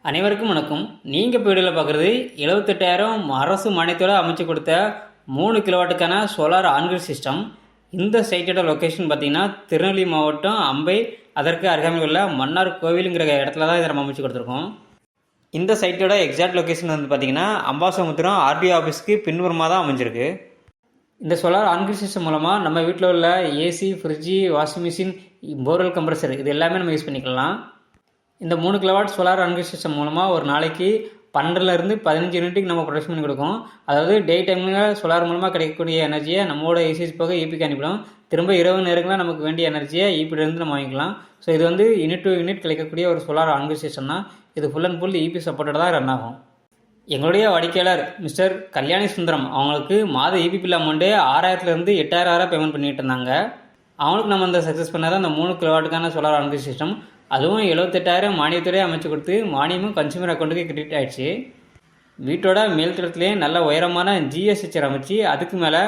அனைவருக்கும் வணக்கம். நீங்கள் இப்போ வீடியோவில் பார்க்குறது 78,000 அரசு மானியத்தோடு அமைச்சு கொடுத்த 3 கிலோவாட்டுக்கான சோலார் ஆன்கிரிட் சிஸ்டம். இந்த சைட்டோட லொக்கேஷன் பார்த்திங்கன்னா திருநெல்வேலி மாவட்டம் அம்பை, அதற்கு அருகாமையில் உள்ள மன்னார் கோவிலுங்கிற இடத்துல தான் இதை நம்ம அமைச்சு கொடுத்துருக்கோம். இந்த சைட்டோட எக்ஸாக்ட் லொக்கேஷன் வந்து பார்த்திங்கன்னா அம்பாசமுத்திரம் ஆர்டிஓ ஆஃபீஸ்க்கு பின்புறமாக தான் அமைஞ்சிருக்கு. இந்த சோலார் ஆன்கிரிட் சிஸ்டம் மூலமாக நம்ம வீட்டில் உள்ள AC, fridge, washing machine, borewell compressor இது எல்லாமே நம்ம யூஸ் பண்ணிக்கலாம். இந்த 3 கிலோவாட் சோலார் ஆன்கிரிட் சிஸ்டம் மூலமாக ஒரு நாளைக்கு 12லேருந்து 15 யூனிட்டுக்கு நம்ம ப்ரொடக்ஷன் பண்ணி கொடுக்கும். அதாவது டே டைமில் சோலார் மூலமாக கிடைக்கக்கூடிய எனர்ஜியை நம்மளோட ஏசிஸ் போக ஈபிக்கு அனுப்பிடும். திரும்ப இரவு நேரங்களில் நமக்கு வேண்டிய எனர்ஜியை ஈபிலேருந்து நம்ம வாங்கிக்கலாம். ஸோ இது வந்து யூனிட் டு யூனிட் கிடைக்கக்கூடிய ஒரு சோலார் ஆன்கிரிட் சிஸ்டம் தான். இது ஃபுல் அண்ட் ஃபுல் ஈபி சப்போர்ட்டோட தான் ரன் ஆகும். எங்களுடைய வாடிக்கையாளர் மிஸ்டர் கல்யாணி சுந்தரம் அவங்களுக்கு மாத ஈபி பில் அமௌண்ட்டு 6,000லேருந்து 8,000 பேமெண்ட் பண்ணிட்டு இருந்தாங்க. அவங்களுக்கு நம்ம இந்த சக்ஸஸ் பண்ணாதான் அந்த 3 கிலோவாட்டுக்கான சோலார் ஆன்கிரிட் சிஸ்டம். அதுவும் 78,000 மானியத்துறையை அமைச்சு கொடுத்து மானியமும் கன்சூமர் அக்கௌண்ட்டுக்கு கிரெடிட் ஆகிடுச்சு. வீட்டோட மேல் தளத்துலேயே நல்ல உயரமான ஜிஎஸ் ஸ்ட்ரக்சர் அமைச்சு அதுக்கு மேலே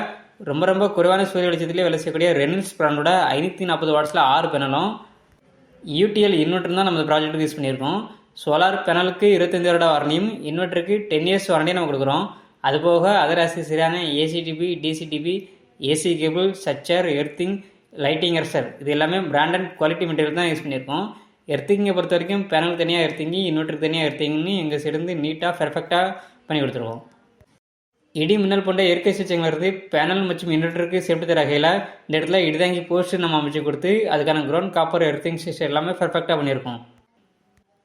ரொம்ப குறைவான சூரிய வெளிச்சத்துலேயே வேலை செய்யக்கூடிய ரெனில்ஸ் பிராண்டோட 540 வாட்ஸில் 6 பேனலும் யூடிஎல் இன்வெர்டர் தான் நம்ம ப்ராஜெக்ட்டுக்கு யூஸ் பண்ணியிருக்கோம். சோலார் பேனலுக்கு 25 வருட வாரண்டியும் இன்வெர்ட்டருக்கு 10 இயர்ஸ் வாரண்டியும் நம்ம கொடுக்குறோம். அதுபோக அதர் ஆக்சஸரியான ACDB, DCDB, AC cable, structure, earthing, lighting எர்சர் இது எல்லாமே பிராண்டட் குவாலிட்டி மெட்டீரியல் தான் யூஸ் பண்ணியிருக்கோம். எர்த்திங்கை பொறுத்த வரைக்கும் பேனல் தனியாக எர்த்திங்கி, இன்வெர்ட்டருக்கு தனியாக எர்த்திங்னு எங்கள் சைடு நீட்டாக பெர்ஃபெக்டாக பண்ணி கொடுத்துருவோம். இடி மின்னல் போன்ற இயற்கை சிகிச்சைங்கிறது பேனல் மற்றும் இன்வெர்ட்டருக்கு சேஃப்டி தர வகையில் இந்த இடத்துல இடிதாங்கி போஸ்ட் நம்ம அமைச்சு கொடுத்து அதுக்கான கிரவுண்ட் காப்பர் எர்த்திங் சிஸ்டம் எல்லாமே பெர்ஃபெக்டாக பண்ணியிருக்கோம்.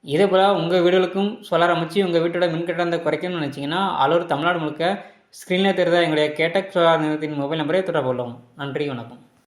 இதே போல் உங்கள் வீடுகளுக்கும் சோலார் அமைச்சு உங்கள் வீட்டோட மின்கட்டணத்தை குறைக்கணும்னு நினச்சிங்கன்னா ஆல் ஓவர் தமிழ்நாடு முழுக்க ஸ்க்ரீனில் தெரிந்த எங்களுடைய கேட்டக் சோலார் நிறுவனத்தின் மொபைல் நம்பரே தொடர்பு கொள்ளும். நன்றி, வணக்கம்.